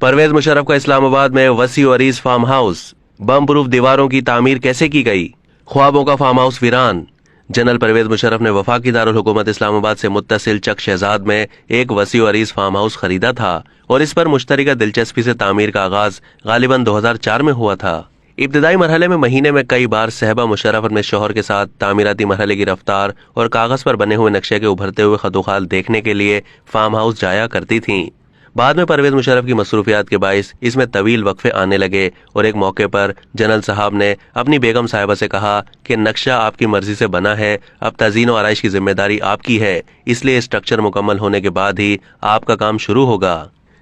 परवेज मुशर्रफ का इस्लामाबाद में वसी और अरीज फार्म हाउस, बम प्रूफ दीवारों की तामीर कैसे की गई, ख्वाबों का फार्म हाउस वीरान। जनरल परवेज मुशर्रफ ने वफाकी दारुल हुकूमत इस्लामाबाद से मुत्तसिल चक शहजाद में एक वसी और अरीज फार्म हाउस खरीदा था और इस पर मुश्तरका दिलचस्पी से तामीर का आगाज गालिबन 2004 में हुआ था। इब्तदाई मरहले में महीने में कई बार सहबा मुशर्रफ अपने शौहर के साथ तामीराती मरहले की रफ्तार और कागज पर बने हुए नक्शे के उभरते हुए खदोखाल देखने के लिए फार्म हाउस जाया करती थीं। बाद में परवेज मुशर्रफ की मसरूफियात के बाइस इसमें तवील वक्फे आने लगे और एक मौके पर जनरल साहब ने अपनी बेगम साहिबा से कहा कि नक्शा आपकी मर्जी से बना है, अब तज़ीन और आराइश की जिम्मेदारी आपकी है, इसलिए स्ट्रक्चर मुकम्मल होने के बाद ही आपका काम शुरू होगा।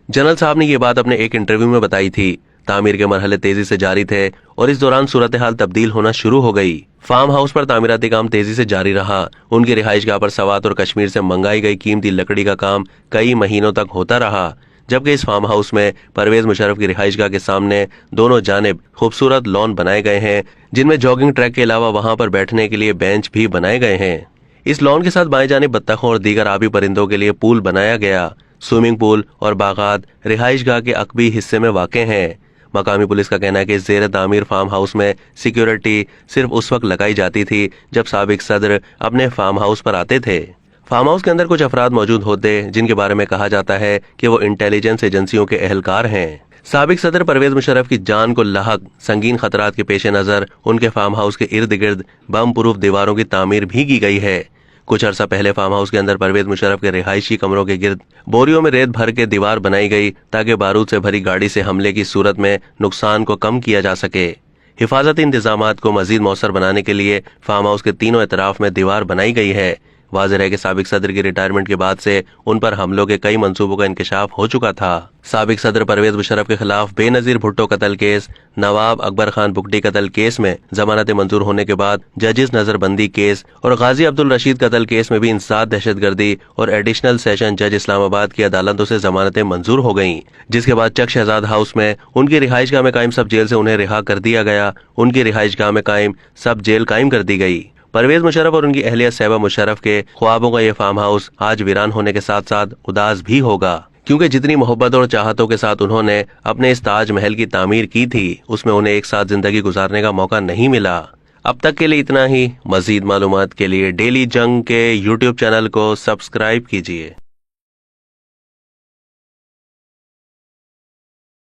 जनरल साहब ने ये बात अपने एक इंटरव्यू में बताई थी। तामीर के मरहले तेजी से जारी थे और इस दौरान सूरत हाल तब्दील होना शुरू हो गई। फार्म हाउस पर तामीराती काम तेजी से जारी रहा। उनकी रिहाइशगाह पर सवात और कश्मीर से मंगाई गई कीमती लकड़ी का काम कई महीनों तक होता रहा, जबकि इस फार्म हाउस में परवेज मुशर्रफ की रिहाइशगाह के सामने दोनों जानिब खूबसूरत लॉन बनाए गए हैं, जिनमें जॉगिंग ट्रैक के अलावा वहां पर बैठने के लिए बेंच भी बनाए गए हैं। इस लॉन के साथ बाएं जानिब बत्तखों और दीगर आबी परिंदों के लिए पूल बनाया गया। स्विमिंग पूल और बागात रिहाइशगाह के अकबी हिस्से में वाक़ हैं। मकामी पुलिस का कहना है कि ज़ेर तामीर फार्म हाउस में सिक्योरिटी सिर्फ उस वक्त लगाई जाती थी जब साबिक सदर अपने फार्म हाउस पर आते थे। फार्म हाउस के अंदर कुछ अफराद मौजूद होते जिनके बारे में कहा जाता है कि वो इंटेलिजेंस एजेंसियों के अहलकार हैं। साबिक सदर परवेज मुशर्रफ की जान को लाहक संगीन खतरात के पेश नजर उनके फार्म हाउस के इर्द गिर्द बम प्रूफ दीवारों की तामीर भी की गई है। कुछ अरसा पहले फार्म हाउस के अंदर परवेज मुशर्रफ के रिहायशी कमरों के गिर्द बोरियों में रेत भर के दीवार बनाई गई ताकि बारूद से भरी गाड़ी से हमले की सूरत में नुकसान को कम किया जा सके। हिफाजती इंतजामात को मजीद मौसर बनाने के लिए फार्म हाउस के तीनों इतराफ में दीवार बनाई गई है। वाज़ेह है कि साबिक सदर की रिटायरमेंट के बाद से उन पर हमलों के कई मंसूबों का इंकशाफ हो चुका था। साबिक सदर परवेज मुशर्रफ के खिलाफ बेनजीर भुट्टो कत्ल केस, नवाब अकबर खान बुगटी कत्ल केस में जमानत मंजूर होने के बाद जजिस नजरबंदी केस और गाजी अब्दुल रशीद कत्ल केस में भी इंसदाद दहशतगर्दी और एडिशनल सेशन जज इस्लामाबाद की अदालतों से जमानतें मंजूर हो गईं, जिसके बाद चक शहजाद हाउस में उनकी रिहाइशगाह में कायम सब जेल से उन्हें रिहा कर दिया गया। उनकी रिहाइशगाह में कायम सब जेल कायम कर दी गई। परवेज मुशर्रफ और उनकी अहलिया सहबा मुशर्रफ के ख्वाबों का ये फार्म हाउस आज वीरान होने के साथ साथ उदास भी होगा, क्योंकि जितनी मोहब्बत और चाहतों के साथ उन्होंने अपने इस ताज महल की तामीर की थी, उसमें उन्हें एक साथ जिंदगी गुजारने का मौका नहीं मिला। अब तक के लिए इतना ही। मजीद मालूमात के लिए डेली जंग के YouTube चैनल को सब्सक्राइब कीजिए।